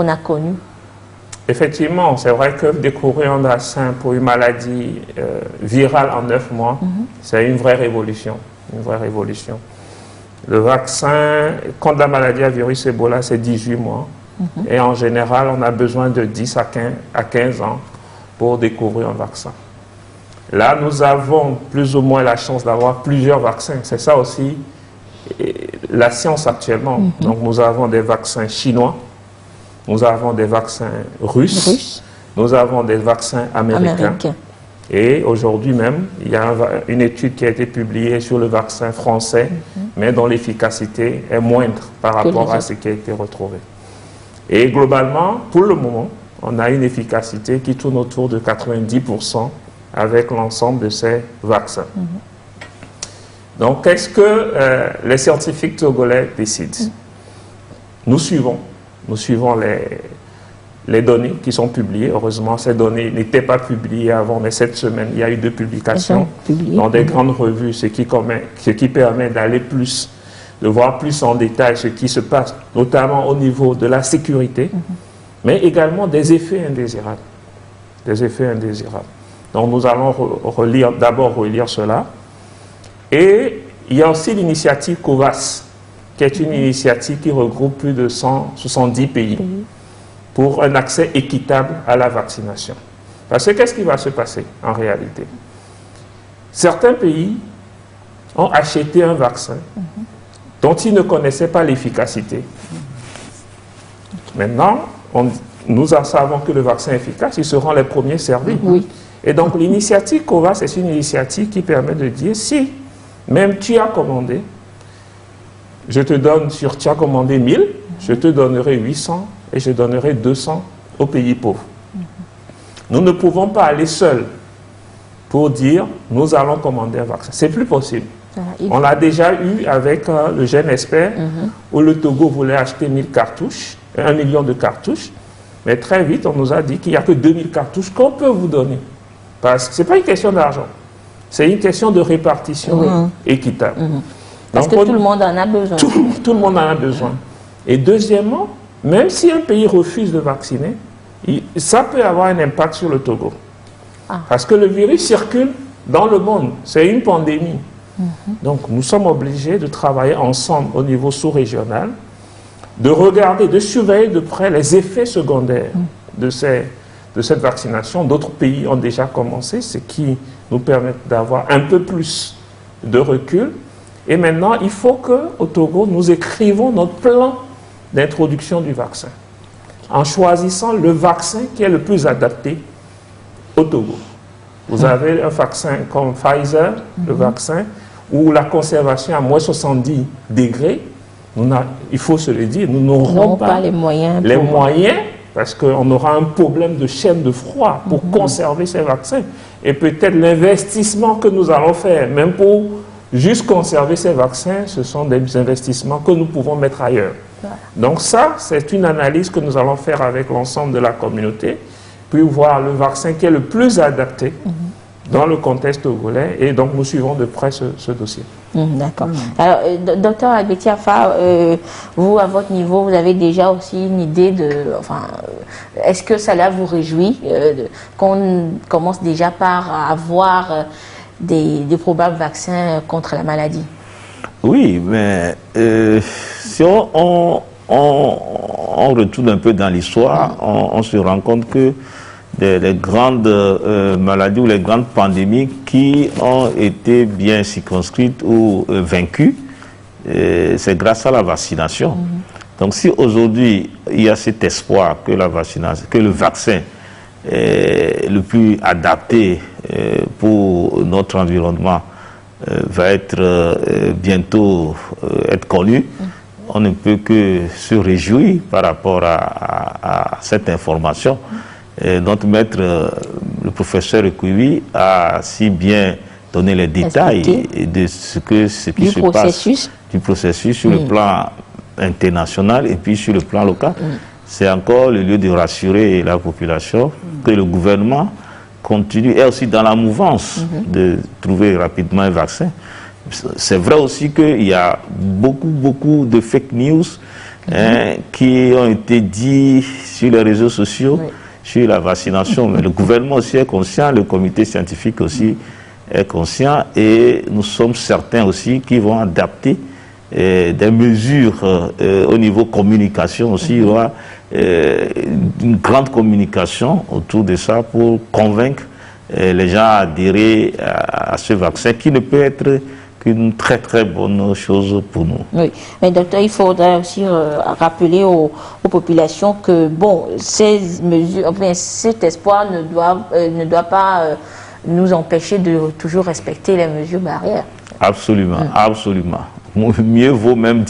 a connues. Effectivement, c'est vrai que découvrir un vaccin pour une maladie virale en 9 mois, c'est une vraie révolution. Le vaccin contre la maladie à virus Ebola, c'est 18 mois. Et en général, on a besoin de 10 à 15 ans pour découvrir un vaccin. Là, nous avons plus ou moins la chance d'avoir plusieurs vaccins. C'est ça aussi la science actuellement. Donc, nous avons des vaccins chinois, nous avons des vaccins russes, nous avons des vaccins américains. Et aujourd'hui même, il y a une étude qui a été publiée sur le vaccin français, mais dont l'efficacité est moindre par rapport à ce qui a été retrouvé. Et globalement, pour le moment, on a une efficacité qui tourne autour de 90% avec l'ensemble de ces vaccins. Donc, qu'est-ce que les scientifiques togolais décident? Nous suivons les données qui sont publiées. Heureusement, ces données n'étaient pas publiées avant, mais cette semaine, il y a eu 2 publications dans des grandes revues, ce qui permet d'aller plus, de voir plus en détail ce qui se passe, notamment au niveau de la sécurité, mais également des effets indésirables. Donc nous allons d'abord relire cela. Et il y a aussi l'initiative COVAX, qui est une initiative qui regroupe plus de 170 pays pour un accès équitable à la vaccination. Parce que qu'est-ce qui va se passer en réalité? Certains pays ont acheté un vaccin dont ils ne connaissaient pas l'efficacité. Maintenant, nous en savons que le vaccin est efficace, ils seront les premiers servis. Et donc l'initiative COVAX, c'est une initiative qui permet de dire si Même tu as commandé, je te donne sur, tu as commandé 1000, je te donnerai 800 et je donnerai 200 aux pays pauvres. Nous ne pouvons pas aller seuls pour dire, nous allons commander un vaccin. C'est plus possible. On l'a déjà eu avec le Jeune Expert, où le Togo voulait acheter 1000 cartouches, 1 million de cartouches, mais très vite, on nous a dit qu'il n'y a que 2000 cartouches qu'on peut vous donner. Parce que ce n'est pas une question d'argent, c'est une question de répartition équitable. Parce donc, que tout le monde en a besoin. Tout le monde en a besoin. Et deuxièmement, même si un pays refuse de vacciner, ça peut avoir un impact sur le Togo. Parce que le virus circule dans le monde, c'est une pandémie. Donc nous sommes obligés de travailler ensemble au niveau sous-régional, de regarder, de surveiller de près les effets secondaires de cette vaccination. D'autres pays ont déjà commencé, ce qui nous permet d'avoir un peu plus de recul. Et maintenant, il faut qu'au Togo, nous écrivons notre plan d'introduction du vaccin, en choisissant le vaccin qui est le plus adapté au Togo. Vous avez un vaccin comme Pfizer, le vaccin, où la conservation à moins 70 degrés, il faut se le dire, nous n'aurons pas les moyens, parce qu'on aura un problème de chaîne de froid pour conserver ces vaccins. Et peut-être l'investissement que nous allons faire, même pour juste conserver ces vaccins, ce sont des investissements que nous pouvons mettre ailleurs. Donc ça, c'est une analyse que nous allons faire avec l'ensemble de la communauté, puis voir le vaccin qui est le plus adapté dans le contexte togolais, et donc nous suivons de près ce dossier. D'accord. Alors, docteur Albeti Afa, vous, à votre niveau, vous avez déjà aussi une idée de... Enfin, est-ce que cela vous réjouit qu'on commence déjà par avoir des probables vaccins contre la maladie? Oui, mais si on retourne un peu dans l'histoire, on se rend compte que les grandes maladies ou les grandes pandémies qui ont été bien circonscrites ou vaincues, c'est grâce à la vaccination. Donc si aujourd'hui il y a cet espoir que la vaccination, que le vaccin est le plus adapté pour notre environnement va être bientôt être connu, on ne peut que se réjouir par rapport à cette information. Et notre maître, le professeur Ekouibi, a si bien donné les détails de ce qui se passe du processus sur le plan international et puis sur le plan local. C'est encore le lieu de rassurer la population que le gouvernement continue, et aussi dans la mouvance de trouver rapidement un vaccin. C'est vrai aussi qu'il y a beaucoup de fake news qui ont été dit sur les réseaux sociaux sur la vaccination. Mais le gouvernement aussi est conscient, le comité scientifique aussi est conscient, et nous sommes certains aussi qui vont adapter des mesures au niveau communication aussi. Il y aura une grande communication autour de ça pour convaincre les gens à adhérer à ce vaccin qui ne peut être qu'une très bonne chose pour nous. Oui, mais docteur, il faudrait aussi rappeler aux populations que bon, ces mesures, enfin, cet espoir ne doit pas nous empêcher de toujours respecter les mesures barrières. Absolument, absolument. Mieux vaut même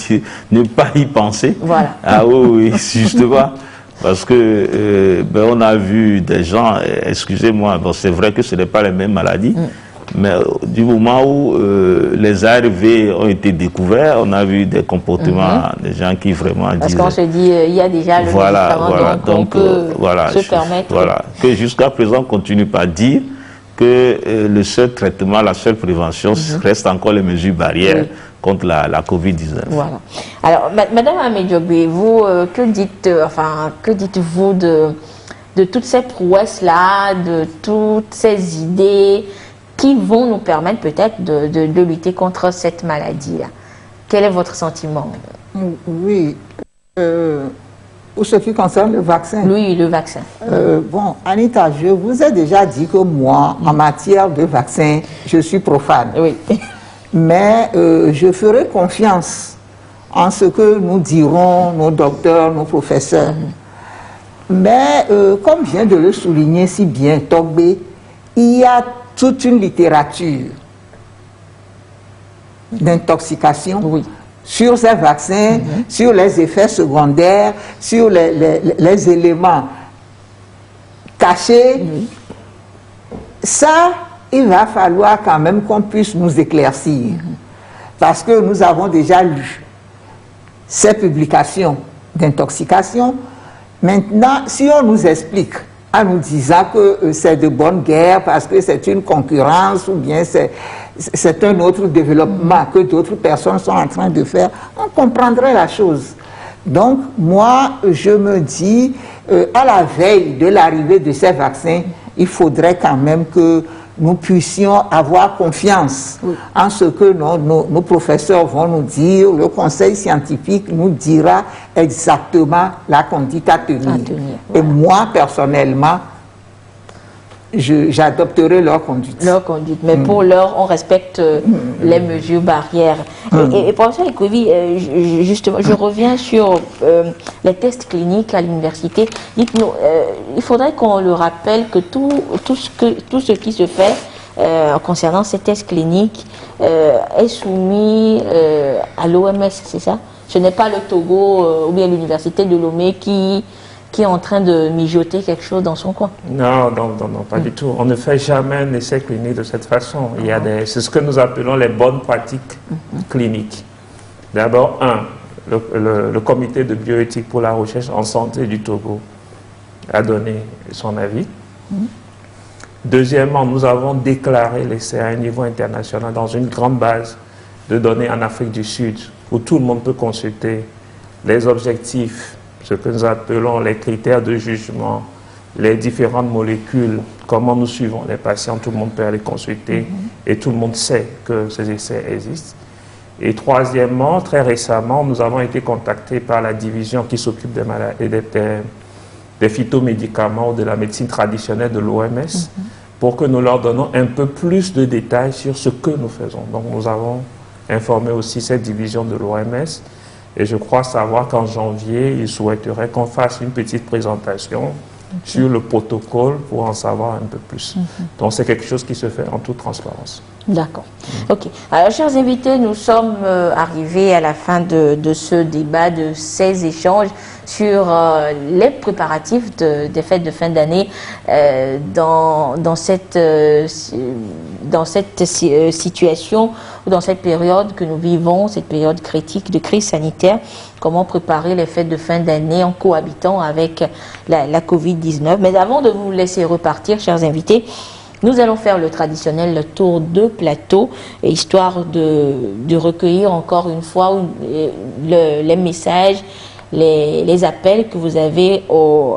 ne pas y penser. Voilà. Ah oui, justement. Parce que on a vu des gens, excusez-moi, bon, c'est vrai que ce n'est pas les mêmes maladies, mais du moment où les ARV ont été découverts, on a vu des comportements des gens qui vraiment Parce qu'on se dit, il y a déjà le médicament, donc on peut se permettre. Voilà, que jusqu'à présent, on continue par dire que le seul traitement, la seule prévention reste encore les mesures barrières contre la Covid-19. Voilà. Alors, Madame Amedjogbe, vous, que dites-vous de toutes ces prouesses-là, de toutes ces idées qui vont nous permettre peut-être de lutter contre cette maladie-là? Quel est votre sentiment? Oui. Pour ce qui concerne le vaccin. Oui, le vaccin. Bon, Anita, je vous ai déjà dit que moi, en matière de vaccin, je suis profane. Oui. Mais je ferai confiance en ce que nous diront nos docteurs, nos professeurs. Mais comme vient de le souligner si bien Togbe, il y a toute une littérature d'intoxication sur ces vaccins, sur les effets secondaires, sur les éléments cachés. Ça, il va falloir quand même qu'on puisse nous éclaircir. Parce que nous avons déjà lu ces publications d'intoxication. Maintenant, si on nous explique en nous disant que c'est de bonne guerre parce que c'est une concurrence ou bien c'est un autre développement que d'autres personnes sont en train de faire, on comprendrait la chose. Donc, moi, je me dis, à la veille de l'arrivée de ces vaccins, il faudrait quand même que nous puissions avoir confiance en ce que nos professeurs vont nous dire. Le conseil scientifique nous dira exactement la conduite à tenir. Et moi, personnellement, j'adopterai leur conduite. Leur conduite. Mais pour l'heure, on respecte les mesures barrières. Et professeur Ekovi, justement, je reviens sur les tests cliniques à l'université. Dites-nous, il faudrait qu'on le rappelle que tout ce qui se fait concernant ces tests cliniques est soumis à l'OMS, c'est ça? Ce n'est pas le Togo ou bien l'université de Lomé qui est en train de mijoter quelque chose dans son coin. Non, pas du tout. On ne fait jamais un essai clinique de cette façon. C'est ce que nous appelons les bonnes pratiques cliniques. D'abord, le comité de bioéthique pour la recherche en santé du Togo a donné son avis. Deuxièmement, nous avons déclaré l'essai à un niveau international dans une grande base de données en Afrique du Sud où tout le monde peut consulter les objectifs, ce que nous appelons les critères de jugement, les différentes molécules, comment nous suivons les patients, tout le monde peut aller consulter et tout le monde sait que ces essais existent. Et troisièmement, très récemment, nous avons été contactés par la division qui s'occupe des maladies, des phytomédicaments ou de la médecine traditionnelle de l'OMS pour que nous leur donnons un peu plus de détails sur ce que nous faisons. Donc nous avons informé aussi cette division de l'OMS. Et je crois savoir qu'en janvier, ils souhaiteraient qu'on fasse une petite présentation sur le protocole pour en savoir un peu plus. Donc c'est quelque chose qui se fait en toute transparence. D'accord. Ok. Alors, chers invités, nous sommes arrivés à la fin de ce débat, de ces échanges sur les préparatifs des fêtes de fin d'année dans cette situation, dans cette période que nous vivons, cette période critique de crise sanitaire. Comment préparer les fêtes de fin d'année en cohabitant avec la Covid-19. Mais avant de vous laisser repartir, chers invités, nous allons faire le traditionnel tour de plateau, histoire de recueillir encore une fois les messages, les appels que vous avez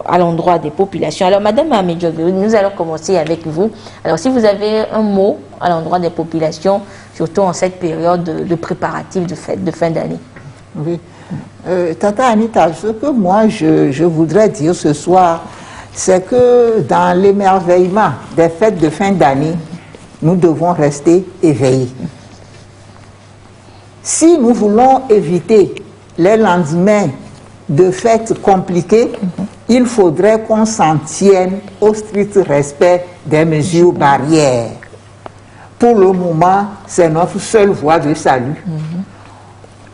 à l'endroit des populations. Alors, Madame Amedjogou, nous allons commencer avec vous. Alors, si vous avez un mot à l'endroit des populations, surtout en cette période de préparatifs de fête de fin d'année. Oui. Tata Anita, ce que moi je voudrais dire ce soir, c'est que dans l'émerveillement des fêtes de fin d'année, nous devons rester éveillés. Si nous voulons éviter les lendemains de fêtes compliquées, il faudrait qu'on s'en tienne au strict respect des mesures barrières. Pour le moment, c'est notre seule voie de salut.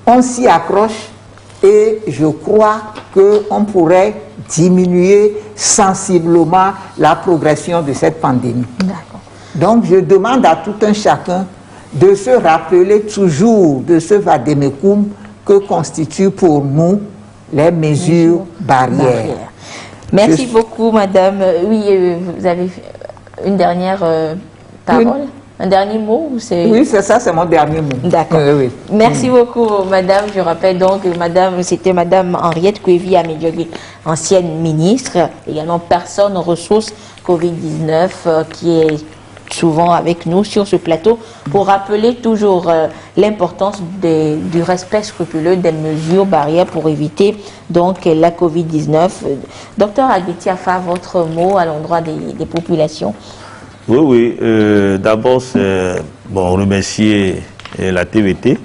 On s'y accroche et je crois qu'on pourrait diminuer sensiblement la progression de cette pandémie. Donc je demande à tout un chacun de se rappeler toujours de ce vadémécum que constituent pour nous les mesures barrières. Merci beaucoup, Madame. Oui, vous avez une dernière parole? Un dernier mot ou c'est... Oui, c'est ça, c'est mon dernier mot. D'accord. Oui. Merci beaucoup, Madame. Je rappelle donc que c'était Madame Henriette Kouévi Amedjogou, ancienne ministre, également personne ressources Covid-19, qui est souvent avec nous sur ce plateau pour rappeler toujours l'importance du respect scrupuleux des mesures barrières pour éviter donc la Covid-19. Docteur Agbetiafa, votre mot à l'endroit des populations? Oui. D'abord, c'est remercier la TVT,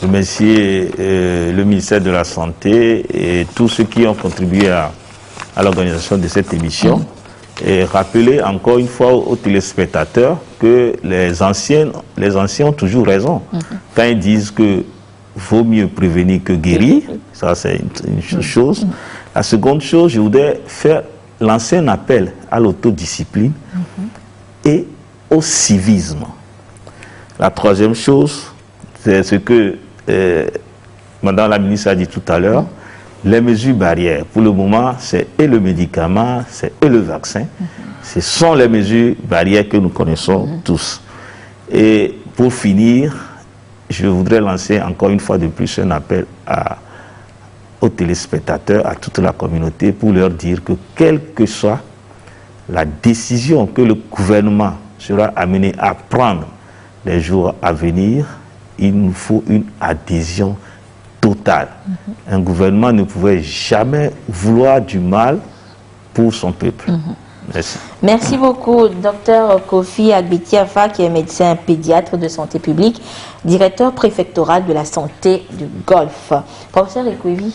remercier le ministère de la Santé et tous ceux qui ont contribué à l'organisation de cette émission. rappeler encore une fois aux téléspectateurs que les anciens ont toujours raison. Quand ils disent que vaut mieux prévenir que guérir, ça c'est une chose. La seconde chose, je voudrais lancer un appel à l'autodiscipline et au civisme. La troisième chose, c'est ce que Madame la ministre a dit tout à l'heure, les mesures barrières. Pour le moment, c'est et le médicament, c'est et le vaccin. Ce sont les mesures barrières que nous connaissons tous. Et pour finir, je voudrais lancer encore une fois de plus un appel aux téléspectateurs, à toute la communauté, pour leur dire que quelle que soit la décision que le gouvernement sera amené à prendre les jours à venir, il nous faut une adhésion totale. Un gouvernement ne pouvait jamais vouloir du mal pour son peuple. Merci. Merci beaucoup, Dr Kofi Agbetiafa, qui est médecin pédiatre de santé publique, directeur préfectoral de la santé du Golfe. Professeur Ekwevi,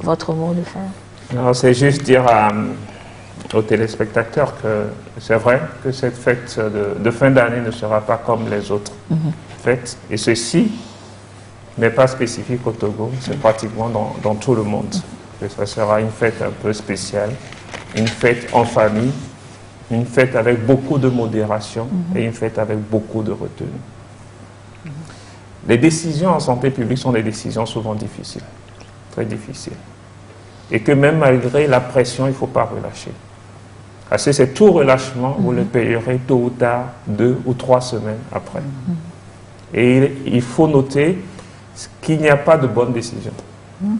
votre mot de fin? C'est juste dire aux téléspectateurs que c'est vrai que cette fête de fin d'année ne sera pas comme les autres fêtes. Et ceci n'est pas spécifique au Togo, c'est pratiquement dans tout le monde. Et ça sera une fête un peu spéciale, une fête en famille, une fête avec beaucoup de modération et une fête avec beaucoup de retenue. Les décisions en santé publique sont des décisions souvent difficiles, très difficiles. Et que même malgré la pression, il ne faut pas relâcher. Parce que c'est tout relâchement, vous le payerez tôt ou tard, 2 ou 3 semaines après. Et il faut noter qu'il n'y a pas de bonne décision.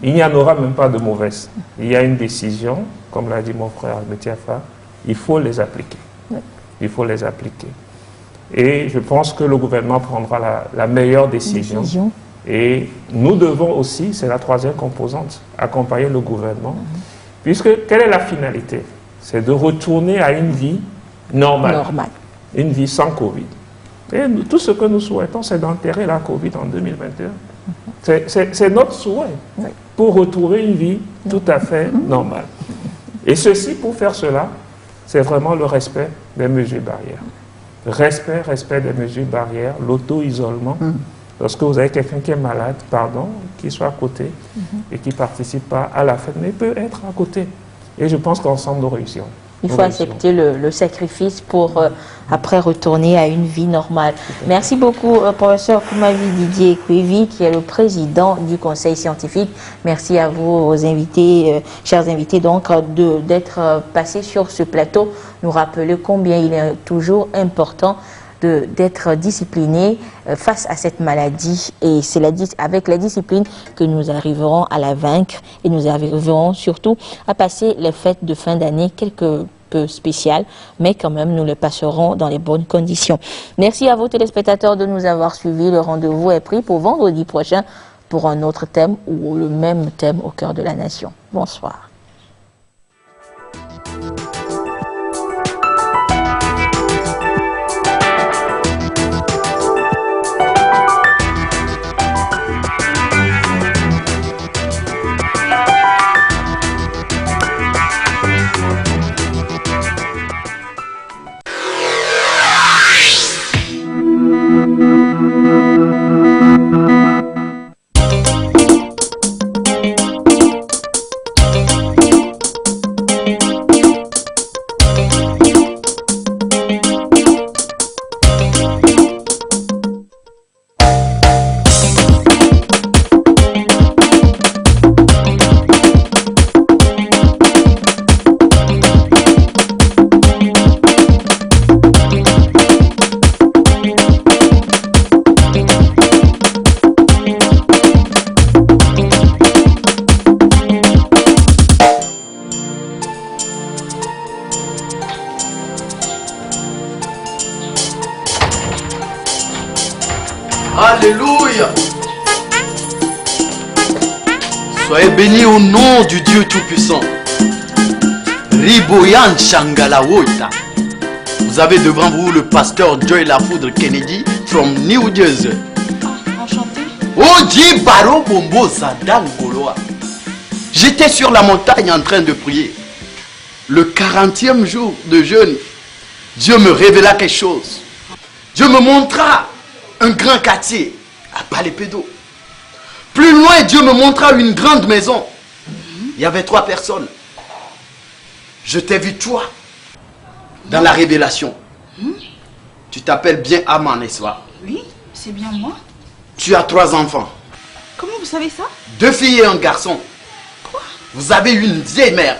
Il n'y en aura même pas de mauvaise. Il y a une décision, comme l'a dit mon frère Agbetiafa, il faut les appliquer. Il faut les appliquer. Et je pense que le gouvernement prendra la meilleure décision. Et nous devons aussi, c'est la troisième composante, accompagner le gouvernement. Puisque, quelle est la finalité? C'est de retourner à une vie normale. Une vie sans Covid. Et tout ce que nous souhaitons, c'est d'enterrer la Covid en 2021. C'est notre souhait pour retrouver une vie tout à fait normale. Et ceci, pour faire cela, c'est vraiment le respect des mesures barrières. Respect des mesures barrières, l'auto-isolement. Lorsque vous avez quelqu'un qui est malade, qui soit à côté et qui ne participe pas à la fête, mais peut être à côté. Et je pense qu'ensemble, nous réussirons. Il faut accepter le sacrifice pour après retourner à une vie normale. Merci beaucoup, professeur Koumavi Didier Ekwevi, qui est le président du conseil scientifique. Merci à vous, aux invités, chers invités, donc, d'être passés sur ce plateau. Nous rappeler combien il est toujours important d'être discipliné face à cette maladie, et c'est avec la discipline que nous arriverons à la vaincre, et nous arriverons surtout à passer les fêtes de fin d'année quelque peu spéciales, mais quand même nous les passerons dans les bonnes conditions. Merci à vos téléspectateurs de nous avoir suivis. Le rendez-vous est pris pour vendredi prochain pour un autre thème ou le même thème au cœur de la nation. Bonsoir. Alléluia. Soyez bénis au nom du Dieu Tout-Puissant. Riboyan Shangalawoita. Vous avez devant vous le pasteur Joy Lafoudre Kennedy from New Jersey. Enchanté. Oji Baro Bombo Zadangoloa. J'étais sur la montagne en train de prier. le 40e jour de jeûne, Dieu me révéla quelque chose. Dieu me montra un grand quartier à Palépédo. Plus loin, Dieu me montra une grande maison. Il y avait 3 personnes. Je t'ai vu toi dans la révélation. Tu t'appelles bien Aman, n'est-ce pas? Oui, c'est bien moi. Tu as 3 enfants. Comment vous savez ça? 2 filles et un garçon. Quoi? Vous avez une vieille mère.